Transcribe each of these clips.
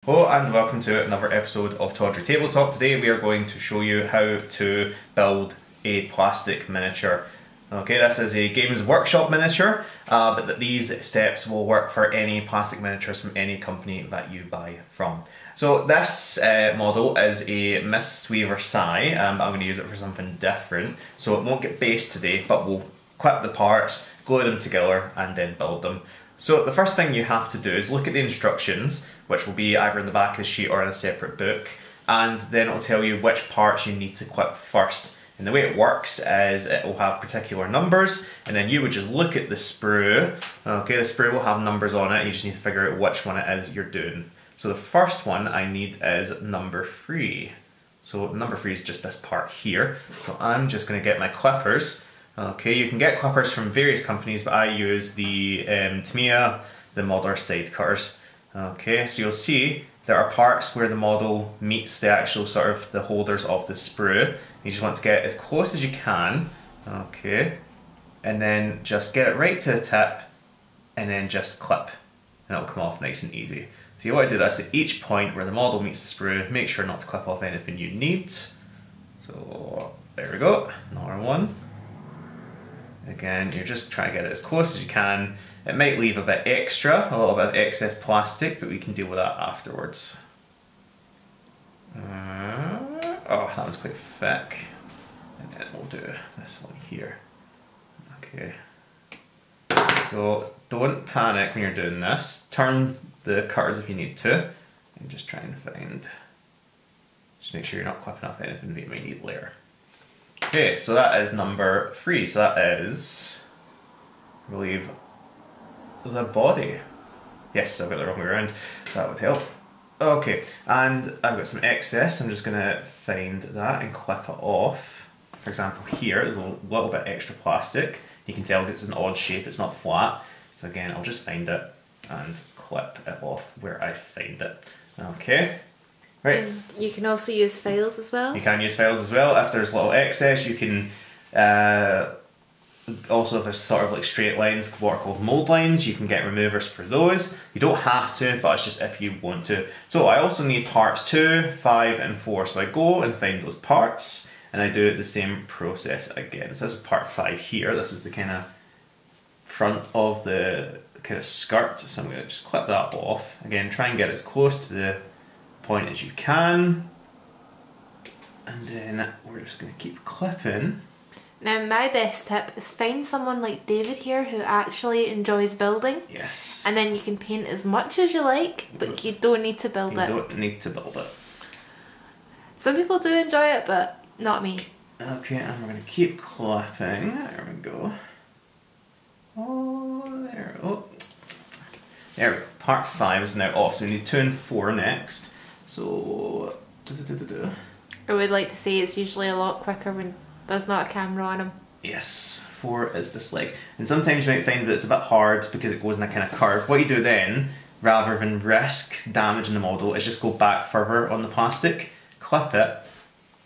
Hello and welcome to another episode of Tawdry Tabletop. Today we are going to show you how to build a plastic miniature. Okay, this is a Games Workshop miniature, but these steps will work for any plastic miniatures from any company that you buy from. So this model is a Miss Sweaver Sai, but I'm going to use it for something different. So it won't get based today, but we'll clip the parts, glue them together and then build them. So the first thing you have to do is look at the instructions, which will be either in the back of the sheet or in a separate book, and then it'll tell you which parts you need to clip first. And the way it works is it will have particular numbers, and then you would just look at the sprue. Okay, the sprue will have numbers on it, and you just need to figure out which one it is you're doing. So the first one I need is number 3. So number 3 is just this part here. So I'm just going to get my clippers. Okay, you can get clippers from various companies, but I use the Tamiya, the Modder side cutters. Okay, so you'll see there are parts where the model meets the actual sort of the holders of the sprue. You just want to get as close as you can, okay, and then just get it right to the tip and then just clip and it'll come off nice and easy. So you want to do this at each point where the model meets the sprue. Make sure not to clip off anything you need. So there we go, another one. Again, you're just trying to get it as close as you can. It might leave a bit extra, a little bit of excess plastic, but we can deal with that afterwards. Oh, that was quite thick. And then we'll do this one here. Okay. So don't panic when you're doing this. Turn the cutters if you need to, and just try and find. Just make sure you're not clipping off anything that you might need later. Okay, so that is number 3. So that is, I believe, the body. Yes, I've got the wrong way around. That would help. Okay, and I've got some excess. I'm just going to find that and clip it off. For example, here there's a little bit extra plastic. You can tell it's an odd shape, it's not flat. So again, I'll just find it and clip it off where I find it. Okay. Right. And you can also use files as well. You can use files as well. If there's a little excess, you can also, if there's sort of like straight lines, what are called mold lines, you can get removers for those. You don't have to, but it's just if you want to. So I also need parts 2, 5 and 4. So I go and find those parts and I do the same process again. So this is part 5 here. This is the kind of front of the kind of skirt. So I'm going to just clip that off. Again, try and get as close to the point as you can. And then we're just going to keep clipping. Now my best tip is find someone like David here who actually enjoys building. Yes. And then you can paint as much as you like, but you don't need to build it. You don't need to build it. Some people do enjoy it, but not me. Okay, and we're going to keep clipping. There we go. Oh, there we go. There we go. Part 5 is now off, so we need 2 and 4 next. So, I would like to say it's usually a lot quicker when there's not a camera on them. Yes, 4 is this leg. And sometimes you might find that it's a bit hard because it goes in a kind of curve. What you do then, rather than risk damaging the model, is just go back further on the plastic, clip it,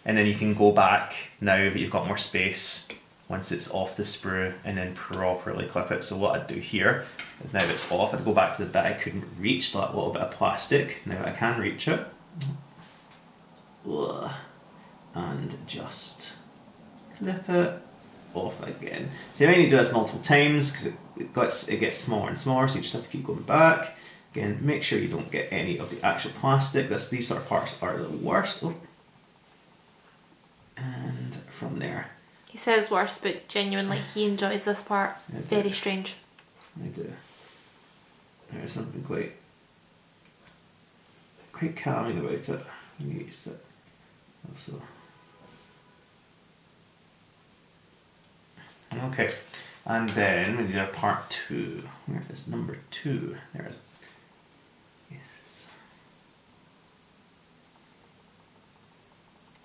and then you can go back now that you've got more space once it's off the sprue and then properly clip it. So what I'd do here is now that it's off, I'd go back to the bit I couldn't reach, that little bit of plastic. Now I can reach it. And just clip it off again. So you may need to do this multiple times because it gets smaller and smaller, so you just have to keep going back. Again, make sure you don't get any of the actual plastic. These sort of parts are the worst. Oh. And from there. He says worse, but genuinely he enjoys this part. Very strange. I do. There's something quite calming about it. You get used to it. Also. Okay, and then we need our part 2. Where is number 2? There it is. Yes.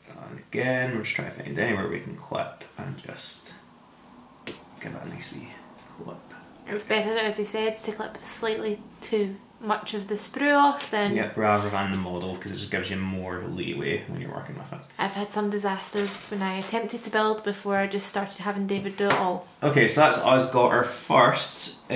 And again, we're just trying to find anywhere we can clip and just give it a nice wee clip. It's better, as he said, to clip slightly too much of the sprue off than... Yep, rather than the model, because it just gives you more leeway when you're working with it. I've had some disasters when I attempted to build before I just started having David do it all. Okay, so that's us got our first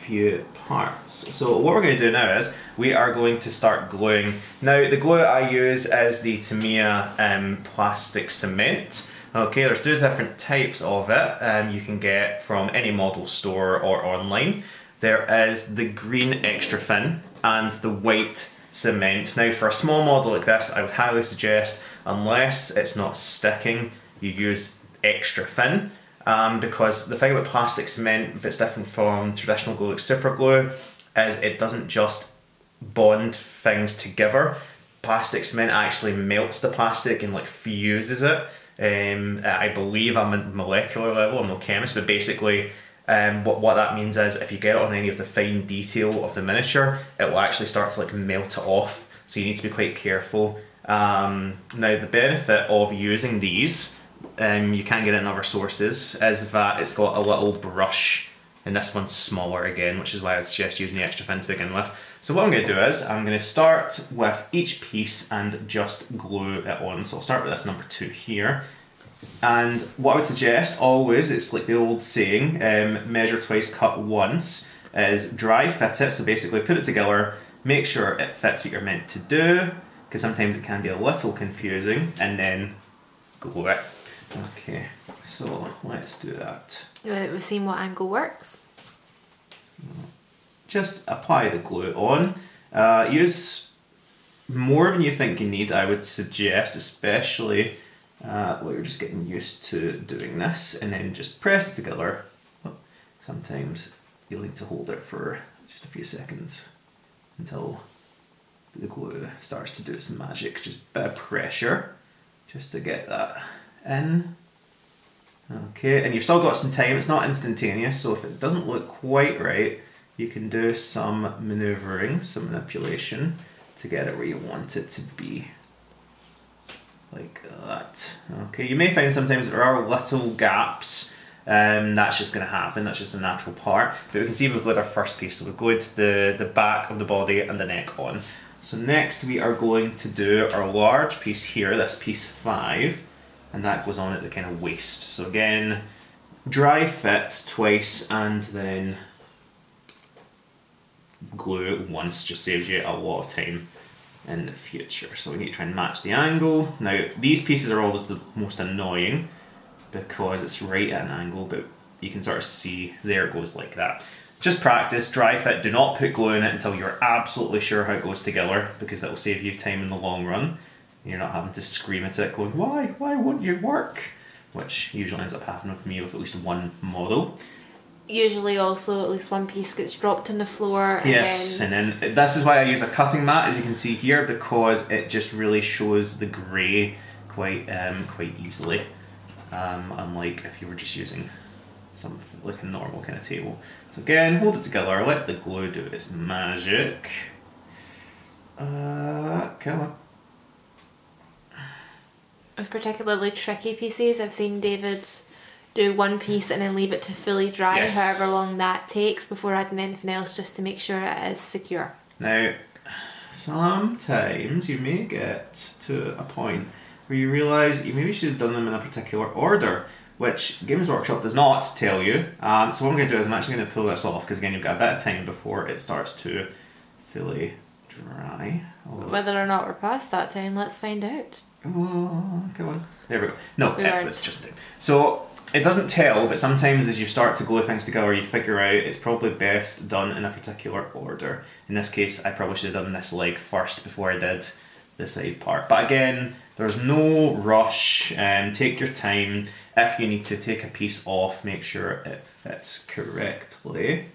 few parts. So what we're going to do now is we are going to start gluing. Now the glue I use is the Tamiya plastic cement. Okay, there's two different types of it you can get from any model store or online. There is the green extra thin and the white cement. Now for a small model like this, I would highly suggest, unless it's not sticking, you use extra thin. Because the thing about plastic cement, if it's different from traditional glue like super glue, is it doesn't just bond things together. Plastic cement actually melts the plastic and like fuses it. I believe I'm at molecular level, I'm no chemist, but basically what that means is if you get it on any of the fine detail of the miniature, it will actually start to like melt it off, so you need to be quite careful. Now the benefit of using these, you can get it in other sources, is that it's got a little brush, and this one's smaller again, which is why I'd suggest using the extra thin to begin with. So what I'm going to do is, I'm going to start with each piece and just glue it on. So I'll start with this number 2 here. And what I would suggest always, it's like the old saying, measure twice, cut once, is dry fit it. So basically put it together, make sure it fits what you're meant to do, because sometimes it can be a little confusing, and then glue it. Okay, so let's do that. We've seen what angle works. Just apply the glue on. Use more than you think you need, I would suggest, especially while you're just getting used to doing this, and then just press it together. Sometimes you'll need to hold it for just a few seconds until the glue starts to do its magic. Just a bit of pressure just to get that in. Okay, and you've still got some time, it's not instantaneous, so if it doesn't look quite right, you can do some manoeuvring, some manipulation to get it where you want it to be. Like that. Okay, you may find sometimes there are little gaps, that's just going to happen, that's just a natural part. But we can see we've got our first piece, so we've glued the back of the body and the neck on. So next we are going to do our large piece here, this piece 5, and that goes on at the kind of waist. So again, dry fit twice and then glue it once, just saves you a lot of time in the future. So we need to try and match the angle. Now these pieces are always the most annoying because it's right at an angle, but you can sort of see there it goes like that. Just practice, dry fit, do not put glue in it until you're absolutely sure how it goes together, because that will save you time in the long run. You're not having to scream at it going, why won't you work? Which usually ends up happening with me with at least one model. Usually also at least one piece gets dropped on the floor. Yes, and then this is why I use a cutting mat, as you can see here, because it just really shows the grey quite easily. Unlike if you were just using something like a normal kind of table. So again, hold it together, let the glue do its magic. Come on. With particularly tricky pieces, I've seen David do one piece and then leave it to fully dry, yes, however long that takes, before adding anything else, just to make sure it is secure. Now, sometimes you may get to a point where you realise you maybe should have done them in a particular order, which Games Workshop does not tell you. So what I'm going to do is I'm actually going to pull this off, because again you've got a bit of time before it starts to fully dry. Whether or not we're past that time, let's find out. Oh, come on. There we go. No, it was just time. So it doesn't tell, but sometimes as you start to glue things together, you figure out it's probably best done in a particular order. In this case, I probably should have done this leg first before I did the side part. But again, there's no rush, take your time. If you need to take a piece off, make sure it fits correctly.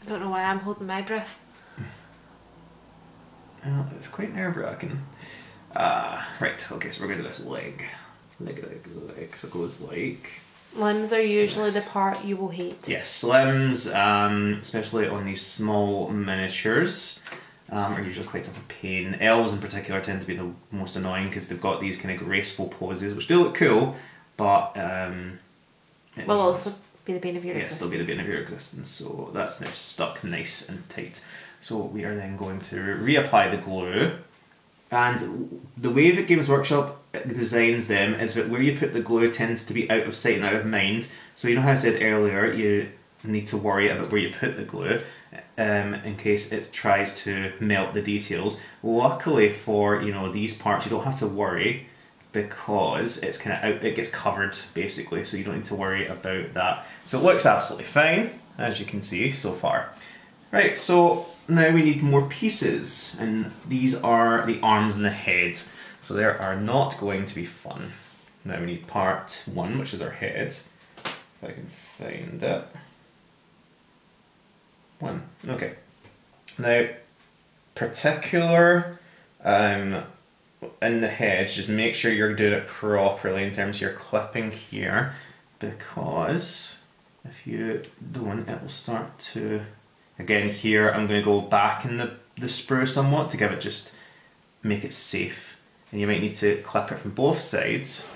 I don't know why I'm holding my breath. Well, it's quite nerve-wracking. Right, okay, so we're going to do this leg. Leg. So it goes like... Limbs are usually this. the part you will hate. Yes, limbs, especially on these small miniatures, are usually quite a pain. Elves in particular tend to be the most annoying because they've got these kind of graceful poses, which do look cool, but... will also be the bane of your existence. Yes, they'll be the bane of your existence, so that's now stuck nice and tight. So we are then going to reapply the glue, and the way that Games Workshop designs them is that where you put the glue tends to be out of sight and out of mind. So you know how I said earlier, you need to worry about where you put the glue in case it tries to melt the details. Luckily for these parts, you don't have to worry because it's kind of out, it gets covered basically, so you don't need to worry about that. So it looks absolutely fine, as you can see so far. Right, so now we need more pieces, and these are the arms and the head. So they are not going to be fun. Now we need part 1, which is our head. If I can find it. 1, okay. Now, particular in the head, just make sure you're doing it properly in terms of your clipping here, because if you don't, it will start to, again here, I'm going to go back in the sprue somewhat to give it make it safe. And you might need to clip it from both sides,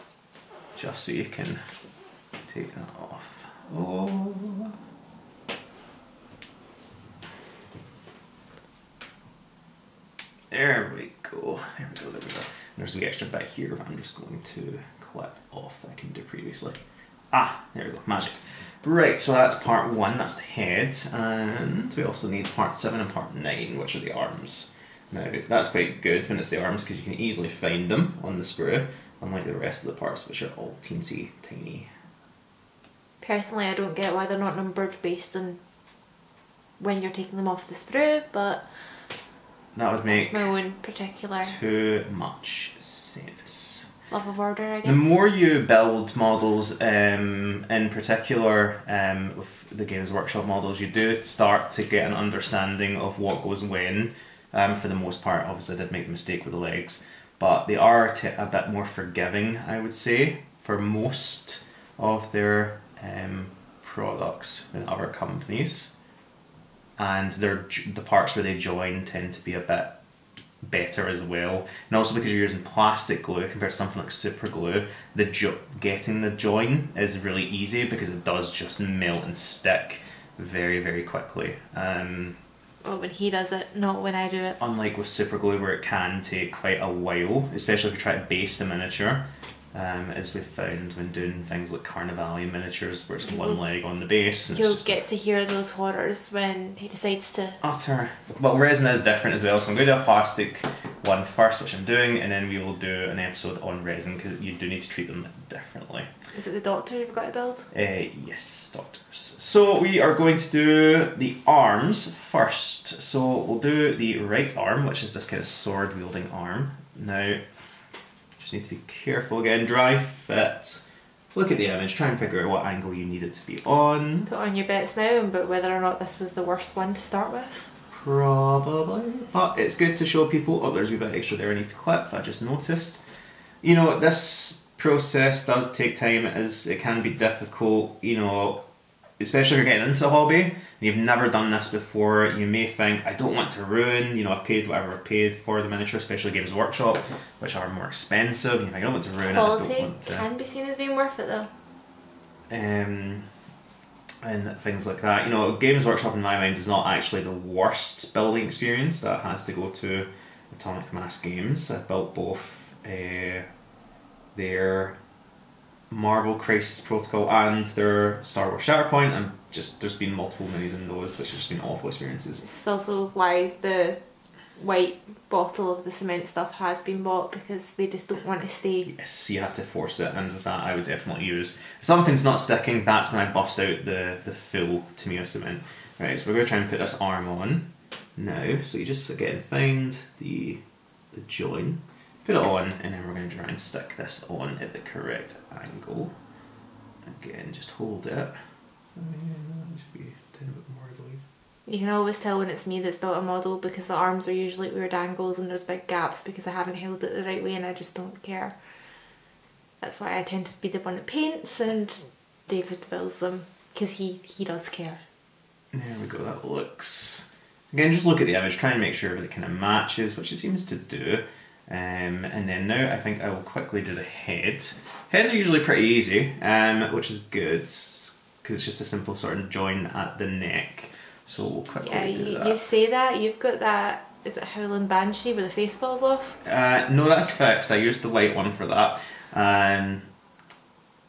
just so you can take that off. Oh. There we go, there we go, there we go. There's the extra bit here, but I'm just going to clip off that I can do previously. Ah, there we go, magic. Right, so that's part 1, that's the head, and we also need part 7 and part 9, which are the arms. Now, that's quite good when it's the arms because you can easily find them on the sprue, unlike the rest of the parts, which are all teensy tiny. Personally, I don't get why they're not numbered based on when you're taking them off the sprue, but that would make my own particular too much sense. Love of order, I guess. The more you build models, in particular with the Games Workshop models, you do start to get an understanding of what goes when. For the most part, obviously I did make the mistake with the legs, but they are a bit more forgiving, I would say, for most of their products than other companies. And the parts where they join tend to be a bit better as well. And also because you're using plastic glue compared to something like super glue, getting the join is really easy because it does just melt and stick very, very quickly. Well, when he does it, not when I do it. Unlike with super glue where it can take quite a while, especially if you try to base the miniature, as we've found when doing things like Carnivalian miniatures where it's one leg on the base. You'll get to hear those horrors when he decides to... Utter. Well, resin is different as well, so I'm going to do a plastic one first, which I'm doing, and then we will do an episode on resin because you do need to treat them differently. Is it the Doctor you've got to build? Yes, Doctors. So we are going to do the arms first. So we'll do the right arm, which is this kind of sword wielding arm. Now, just need to be careful again, dry fit. Look at the image, try and figure out what angle you need it to be on. Put on your bets now, but whether or not this was the worst one to start with. Probably, but it's good to show people, oh there's a wee bit extra there I need to clip, I just noticed. You know, this process does take time, it can be difficult, you know, especially if you're getting into the hobby and you've never done this before. You may think, I don't want to ruin, you know, I've paid whatever I've paid for the miniature, especially Games Workshop, which are more expensive, and you think, I don't want to ruin Quality it, I don't want to... can be seen as being worth it though. And things like that. You know, Games Workshop in my mind is not actually the worst building experience. That has to go to Atomic Mass Games. I've built both their Marvel Crisis Protocol and their Star Wars Shatterpoint, and just there's been multiple minis in those, which have just been awful experiences. It's also why the white bottle of the cement stuff has been bought, because they just don't want to stay. Yes, you have to force it, and with that I would definitely use, if something's not sticking, that's when I bust out the full Tamiya cement. Right, so we're going to try and put this arm on now, so you just again find the join, put it on, and then we're going to try and stick this on at the correct angle. Again, just hold it. Just be a bit more, I believe. You can always tell when it's me that's built a model, because the arms are usually at weird angles and there's big gaps because I haven't held it the right way and I just don't care. That's why I tend to be the one that paints and David builds them, because he does care. There we go, that looks... Again, just look at the image, try and make sure that it kind of matches, which it seems to do. And then now I think I will quickly do the head. Heads are usually pretty easy, which is good, because it's just a simple sort of join at the neck. So we'll quickly do that. You say that, you've got that is it Howling Banshee where the face falls off? No, that's fixed. I used the white one for that.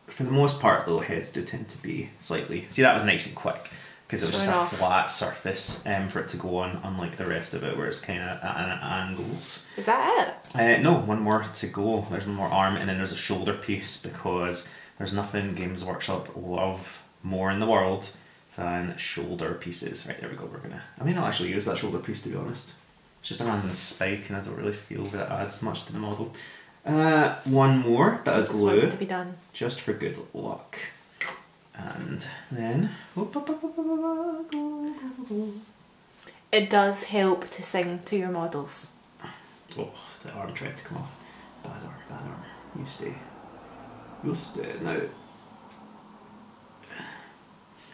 For the most part though, heads do tend to be slightly... See, that was nice and quick because it was just a flat surface for it to go on, unlike the rest of it where it's kind of at angles. Is that it? No, one more to go. There's one more arm and then there's a shoulder piece because there's nothing Games Workshop love more in the world than shoulder pieces. Right, there we go. I may not actually use that shoulder piece, to be honest. It's just a random spike and I don't really feel that adds much to the model. One more bit of glue, wants to be done. Just for good luck. And then... It does help to sing to your models. Oh, the arm tried to come off. Bad arm. You stay. You'll stay. Now,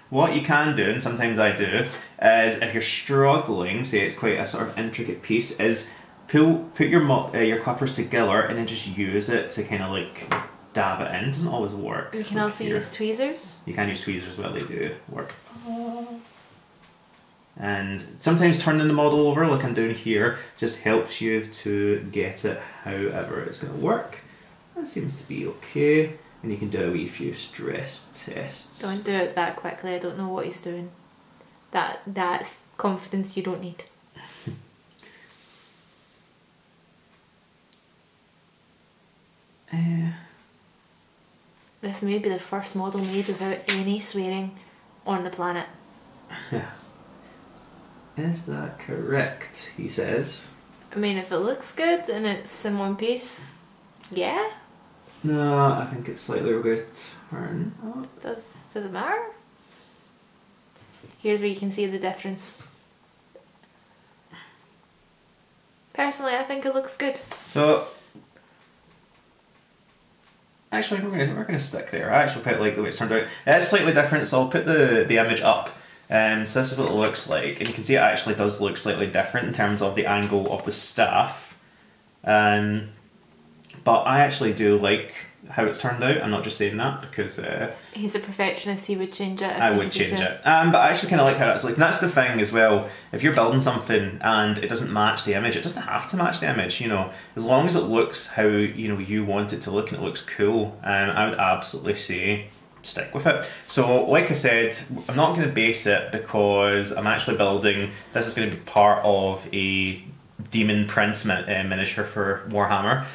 what you can do, and sometimes I do, is if you're struggling, say it's quite a sort of intricate piece, is put your clippers together and then just use it to kind of like dab it in. It doesn't always work. You can also use tweezers. You can use tweezers as well, they do work. And sometimes turning the model over, like I'm doing here, just helps you to get it however it's going to work. That seems to be okay. And you can do a wee few stress tests. Don't do it that quickly, I don't know what he's doing. That's confidence you don't need. This may be the first model made without any swearing on the planet. Is that correct? He says. I mean, if it looks good and it's in one piece, yeah. No, I think it's slightly good. Does it matter? Here's where you can see the difference. Personally, I think it looks good. So, actually, we're gonna stick there. I actually quite like the way it's turned out. It's slightly different, so I'll put the image up. So this is what it looks like, and you can see it actually does look slightly different in terms of the angle of the staff. But I actually do like how it's turned out. I'm not just saying that because he's a perfectionist. He would change it. I would change it. But I actually kind of like how it's like. And that's the thing as well. If you're building something and it doesn't match the image, it doesn't have to match the image. You know, as long as it looks how you want it to look and it looks cool, I would absolutely say stick with it. So like I said, I'm not going to base it because I'm actually building. This is going to be part of a Demon Prince miniature for Warhammer.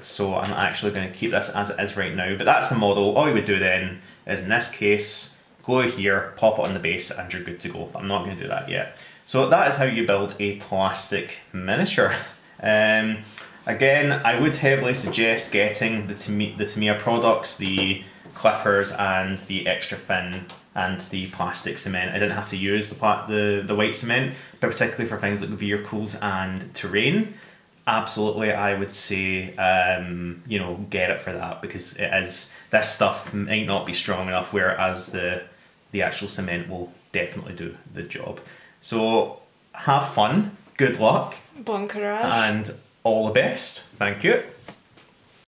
So I'm actually going to keep this as it is right now, but that's the model. All you would do then is, in this case, go here, pop it on the base, and you're good to go. But I'm not going to do that yet. So that is how you build a plastic miniature. Again, I would heavily suggest getting the Tamiya products, the clippers and the extra thin and the plastic cement. I didn't have to use the white cement, but particularly for things like vehicles and terrain. Absolutely, I would say, get it for that, because this stuff might not be strong enough, whereas the actual cement will definitely do the job. So have fun, good luck, bon courage, and all the best. Thank you.